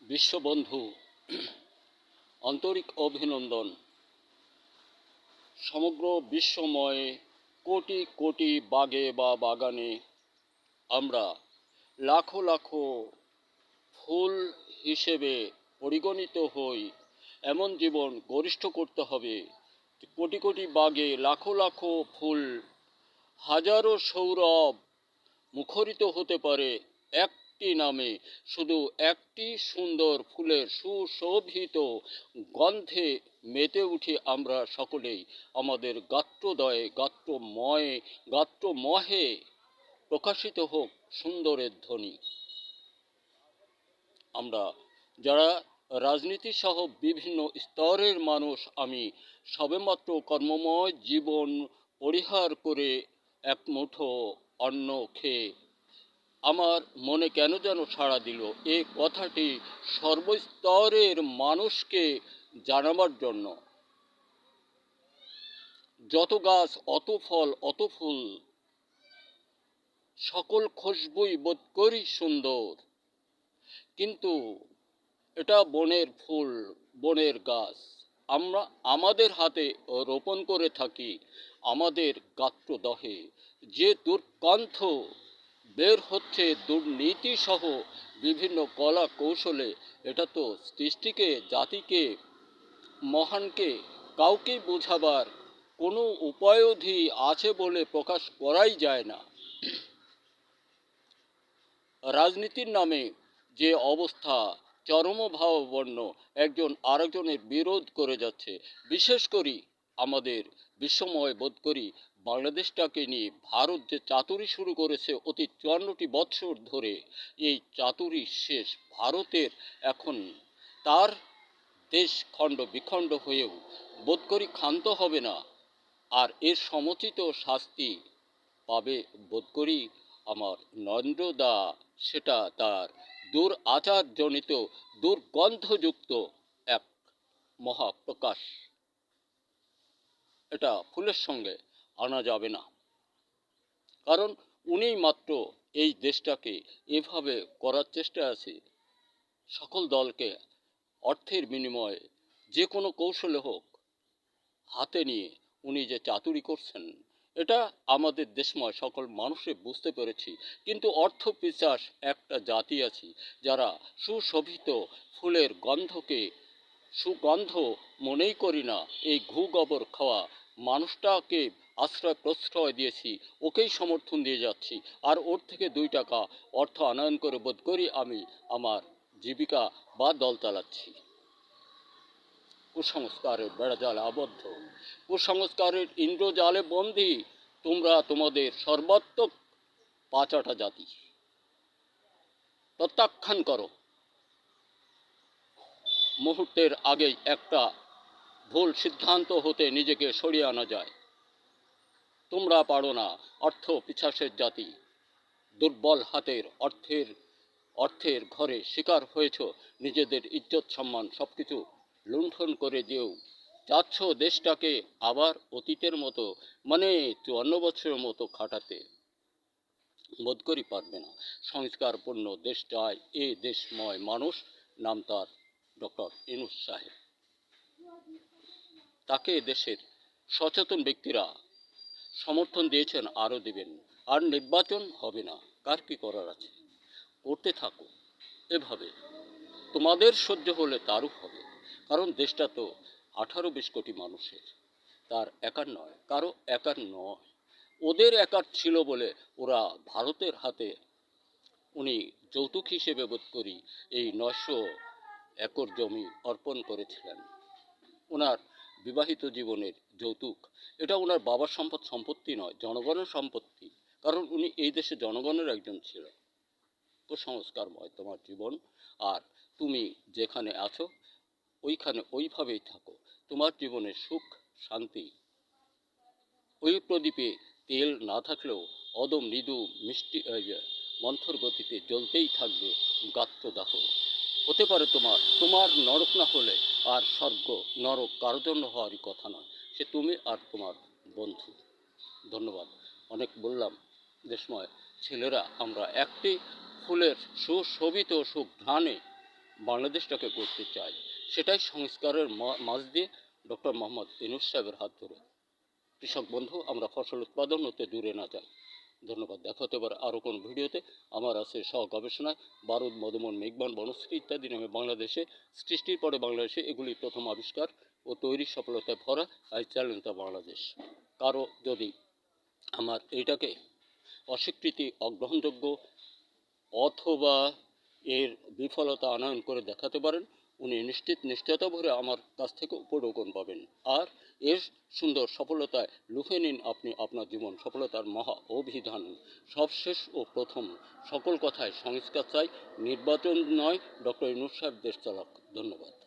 বিশ্ববন্ধু আন্তরিক অভিনন্দন। সমগ্র বিশ্বময় কোটি কোটি বাগে বা বাগানে আমরা লাখো লাখো ফুল হিসেবে পরিগণিত হই। এমন জীবন গরিষ্ঠ করতে হবে। কোটি কোটি বাগে লাখো লাখো ফুল, হাজারো সৌরভ মুখরিত হতে পারে একটি নামে, শুধু একটি সুন্দর ফুলের সুশোভিত গন্ধে মেতে উঠি আমরা সকলেই। আমাদের গাত্রদয়ে গাত্রমহে প্রকাশিত হোক সুন্দরের ধ্বনি। আমরা যারা রাজনীতি সহ বিভিন্ন স্তরের মানুষ, আমি সবেমাত্র কর্মময় জীবন পরিহার করে এক মুঠো অন্ন খেয়ে আমার মনে কেন যেন সাড়া দিল এই কথাটি সর্বস্তরের মানুষকে জানাবার জন্য। যত গাছ অত ফল অত ফুল, সকল খুশবুই বোধ করি সুন্দর, কিন্তু এটা বনের ফুল, বনের গাছ। আমরা আমাদের হাতে রোপণ করে থাকি। আমাদের গাত্রদহে যে দুর্গন্ধ বের হচ্ছে দুর্নীতি সহ বিভিন্ন কলা কৌশলে, এটা তো সৃষ্টিকে, জাতিকে, মহানকে কাউকে বোঝাবার কোনো উপায়ধি আছে বলে প্রকাশ করাই যায় না। রাজনীতির নামে যে অবস্থা চরমভাবাপন্ন, একজন আরেকজনের বিরোধ করে যাচ্ছে। বিশেষ করি আমাদের বিশ্বময় বোধ করি বাংলাদেশটাকে নিয়ে ভারত যে চাতুরি শুরু করেছে অতি 54টি বৎসর ধরে, এই চাতুরি শেষ। ভারতের এখন তার দেশ খণ্ড বিখণ্ড হয়েও বোধ করি ক্ষান্ত হবে না, আর এর সমুচিত শাস্তি পাবে বোধ করি আমার নরেন্দ্রদা। সেটা তার দুরাচারজনিত দুর্গন্ধযুক্ত এক মহাপ্রকাশ। এটা ফুলের সঙ্গে আনা যাবে না, কারণ উনিই মাত্র এই দেশটাকে এভাবে করার চেষ্টা আছে। সকল দলকে অর্থের বিনিময়ে যে কোনো কৌশলে হোক হাতে নিয়ে উনি যে চাতুরি করছেন, এটা আমাদের দেশময় সকল মানুষে বুঝতে পেরেছি। কিন্তু অর্থ পিশাচ একটা জাতি আছে যারা সুশোভিত ফুলের গন্ধকে সুগন্ধ মনেই করি না। এই ঘু গোবর খাওয়া মানুষটাকে আশ্রয় প্রশ্রয় দিয়েছি, ওকেই সমর্থন দিয়ে যাচ্ছি, আর ওর থেকে 2 টাকা অর্থ আনয়ন করে বোধ করি আমি আমার জীবিকা বা দল চালাচ্ছি। কুসংস্কারের বেড়াজালে আবদ্ধ, কুসংস্কারের ইন্দ্রজালে বন্দী তোমরা, তোমাদের সর্বাত্মক পাঁচাটা জাতি। প্রত্যাখ্যান করো। মুহূর্তের আগেই একটা ভুল সিদ্ধান্ত হতে নিজেকে সরিয়ে আনা যায়। তোমরা পারো না, অর্থ পিশাচের জাতি। দুর্বল হাতের অর্থের ঘরে শিকার হয়েছ, নিজেদের ইজ্জত সম্মান সবকিছু লুণ্ঠন করে দিয়েও যাচ্ছ দেশটাকে আবার অতীতের মতো, মানে 54 বছরের মতো খাটাতে। বোধ করি পারবে না। সংস্কারপূর্ণ দেশ চায় এ দেশময় মানুষ, নাম তার ডক্টর ইউনূস সাহেব। তাকে দেশের সচেতন ব্যক্তিরা সমর্থন দিয়েছেন, আরও দিবেন। আর নির্বাচন হবে না, কার কি করার আছে, করতে থাকো এভাবে। তোমাদের সহ্য হলে তারও হবে, কারণ দেশটা তো 18-20 কোটি মানুষের, তার একার নয়, কারো একার নয়। ওদের একার ছিল বলে ওরা ভারতের হাতে উনি যৌতুক হিসেবে বোধ করি এই 900 একর জমি অর্পণ করেছিলেন। ওনার বিবাহিত জীবনের যৌতুক, এটা ওনার বাবার সম্পত্তি নয়, জনগণের সম্পত্তি, কারণ উনি এই দেশে জনগণের একজন ছিল। কুসংস্কারময় তোমার জীবন, আর তুমি যেখানে আছো ওইখানে ওইভাবেই থাকো। তোমার জীবনে সুখ শান্তি ওই প্রদীপে তেল না থাকলেও অদম মৃদু মিষ্টি মন্থর গতিতে জ্বলতেই থাকবে গাত্রদাহ। হতে পারে তোমার নরক না হলে আর স্বর্গ নরক কারোর জন্য হওয়ারই কথা নয়, সে তুমি আর তোমার বন্ধু। ধন্যবাদ। অনেক বললাম। দেশময় ছেলেরা আমরা একটি ফুলের সুশোভিত সুঘ্রাণে বাংলাদেশটাকে করতে চাই। সেটাই সংস্কারের মাঝ দিয়ে ডক্টর মোহাম্মদ ইউনূস সাহেবের হাত ধরে। কৃষক বন্ধু, আমরা ফসল উৎপাদন হতে দূরে না যাই। ধন্যবাদ। দেখা হতে পারে আরও কোনো ভিডিওতে। আমার আছে সহ গবেষণায় বারুদ, মধুমন, মেঘবান, বনশ্রী ইত্যাদি নামে বাংলাদেশে সৃষ্টির পরে বাংলাদেশে এগুলি প্রথম আবিষ্কার ও তৈরির সফলতায় ভরা। I challenge the Bangladesh. কারো যদি আমার এইটাকে অস্বীকৃতি, অগ্রহণযোগ্য অথবা এর বিফলতা আনয়ন করে দেখাতে পারেন, উনি নিশ্চয়তা ভরে আমার কাছ থেকে উপঢৌকন পাবেন। আর এর সুন্দর সফলতায় লুফে নিন আপনি আপনার জীবন সফলতার মহা অভিধান। সবশেষ ও প্রথম সকল কথায় সংস্কার চাই, নির্বাচন নয়। ডক্টর ইউনূস সাহেব দেশ চালাক। ধন্যবাদ।